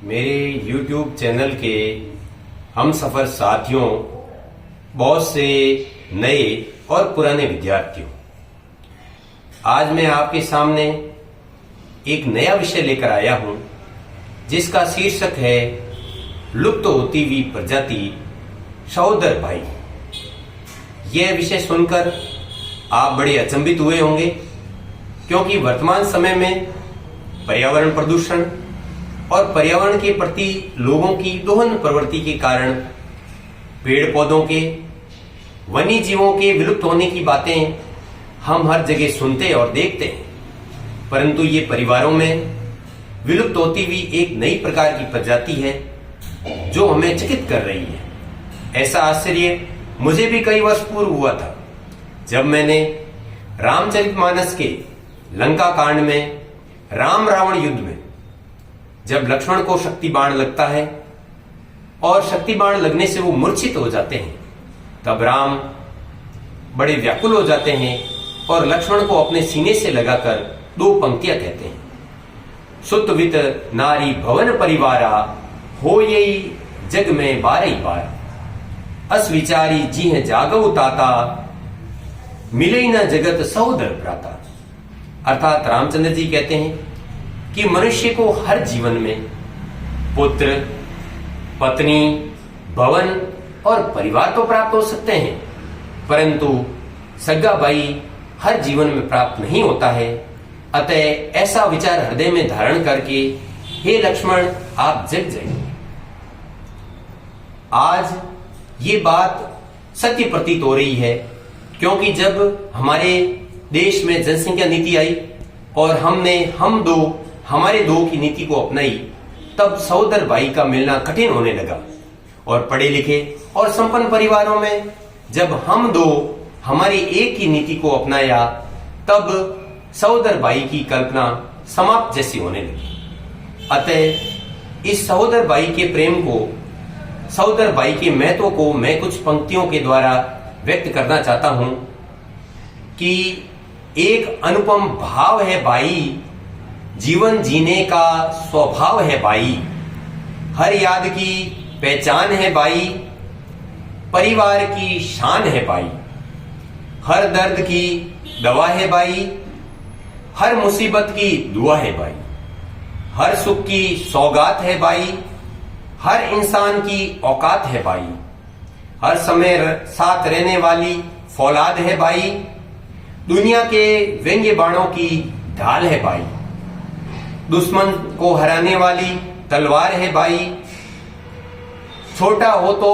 मेरे YouTube channel के हम सफर साथियों, बहुत से नए और पुराने विद्यार्थियों, आज मैं आपके सामने एक नया विषय लेकर आया हूं जिसका शीर्षक है लुप्त होती हुई प्रजाति सहोदर भाई। यह विषय सुनकर आप बड़े अचंभित हुए होंगे, क्योंकि वर्तमान समय में पर्यावरण प्रदूषण और पर्यावरण के प्रति लोगों की दोहन प्रवृत्ति के कारण पेड़ पौधों के, वन्य जीवों के विलुप्त होने की बातें हम हर जगह सुनते और देखते हैं। परंतु ये परिवारों में विलुप्त होती हुई एक नई प्रकार की प्रजाति है जो हमें चकित कर रही है। ऐसा आश्चर्य मुझे भी कई वर्ष पूर्व हुआ था जब मैंने रामचरितमानस के लंका कांड में राम रावण युद्ध में जब लक्ष्मण को शक्ति बाण लगता है और शक्ति बाण लगने से वो मूर्छित हो जाते हैं, तब राम बड़े व्याकुल हो जाते हैं और लक्ष्मण को अपने सीने से लगाकर दो पंक्तियां कहते हैं। सुतवित नारी भवन परिवारा, हो यही जग में बारही बार, अस विचारी जी है जागव ताता, मिले न जगत सहोदर भ्राता। अर्थात रामचंद्र जी कहते हैं कि मनुष्य को हर जीवन में पुत्र, पत्नी, भवन और परिवार तो प्राप्त हो सकते हैं, परंतु सगा भाई हर जीवन में प्राप्त नहीं होता है। अतः ऐसा विचार हृदय में धारण करके हे लक्ष्मण, आप जग जाइए। आज ये बात सत्य प्रतीत हो रही है, क्योंकि जब हमारे देश में जनसंख्या नीति आई और हमने हमारे दो की नीति को अपनाई, तब सहोदर भाई का मिलना कठिन होने लगा। और पढ़े लिखे और संपन्न परिवारों में जब हम दो हमारी एक की नीति को अपनाया, तब सहोदर भाई की कल्पना समाप्त जैसी होने लगी। अतः इस सहोदर भाई के प्रेम को, सहोदर भाई के महत्व को मैं कुछ पंक्तियों के द्वारा व्यक्त करना चाहता हूं कि एक अनुपम भाव है भाई, जीवन जीने का स्वभाव है भाई, हर याद की पहचान है भाई, परिवार की शान है भाई, हर दर्द की दवा है भाई, हर मुसीबत की दुआ है भाई, हर सुख की सौगात है भाई, हर इंसान की औकात है भाई, हर समय साथ रहने वाली फौलाद है भाई, दुनिया के व्यंग्य बाणों की ढाल है भाई, दुश्मन को हराने वाली तलवार है भाई, छोटा हो तो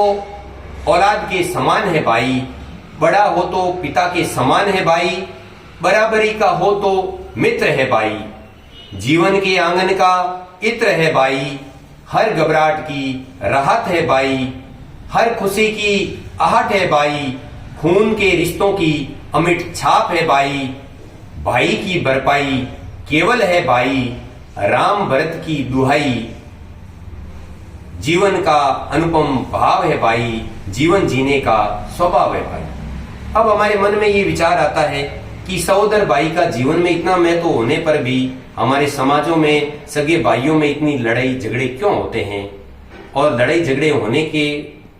औलाद के समान है भाई, बड़ा हो तो पिता के समान है भाई, बराबरी का हो तो मित्र है भाई, जीवन के आंगन का इत्र है भाई, हर घबराहट की राहत है भाई, हर खुशी की आहट है भाई, खून के रिश्तों की अमिट छाप है भाई, भाई की भरपाई केवल है भाई, राम भरत की दुहाई, जीवन का अनुपम भाव है भाई, जीवन जीने का स्वभाव है भाई। अब हमारे मन में ये विचार आता है कि सहोदर भाई का जीवन में इतना महत्व होने पर भी हमारे समाजों में सगे भाइयों में इतनी लड़ाई झगड़े क्यों होते हैं। और लड़ाई झगड़े होने के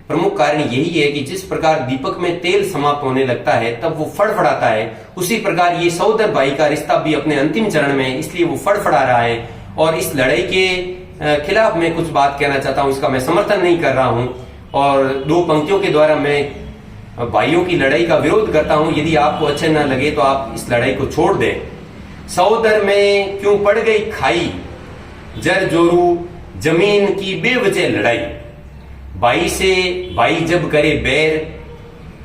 प्रमुख कारण यही है कि जिस प्रकार दीपक में तेल समाप्त होने लगता है तब वो फड़फड़ाता है, उसी प्रकार ये सहोदर भाई का रिश्ता भी अपने अंतिम चरण में, इसलिए वो फड़फड़ा रहा है। और इस लड़ाई के खिलाफ मैं कुछ बात कहना चाहता हूं, इसका मैं समर्थन नहीं कर रहा हूं और दो पंक्तियों के द्वारा मैं भाइयों की लड़ाई का विरोध करता हूं। यदि आपको अच्छे न लगे तो आप इस लड़ाई को छोड़ दें। सहोदर में क्यों पड़ गई खाई, जर जोरू जमीन की बेवजह लड़ाई, भाई से भाई जब करे बैर,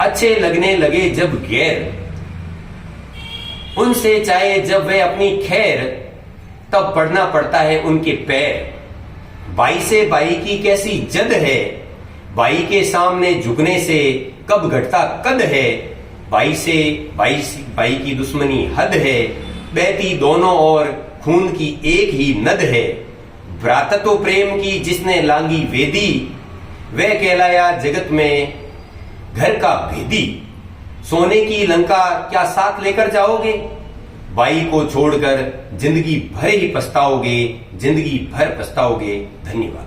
अच्छे लगने लगे जब गैर, उनसे चाहे जब वे अपनी खैर, तब पड़ना पड़ता है उनके पैर। भाई से भाई की कैसी जद है, भाई के सामने झुकने से कब घटता कद है, भाई से भाई की दुश्मनी हद है, बहती दोनों ओर खून की एक ही नद है। भ्रातृत्व प्रेम की जिसने लांगी वेदी, वह कहलाया जगत में घर का भेदी। सोने की लंका क्या साथ लेकर जाओगे, बाई को छोड़कर जिंदगी भर ही पछताओगे, जिंदगी भर पछताओगे। धन्यवाद।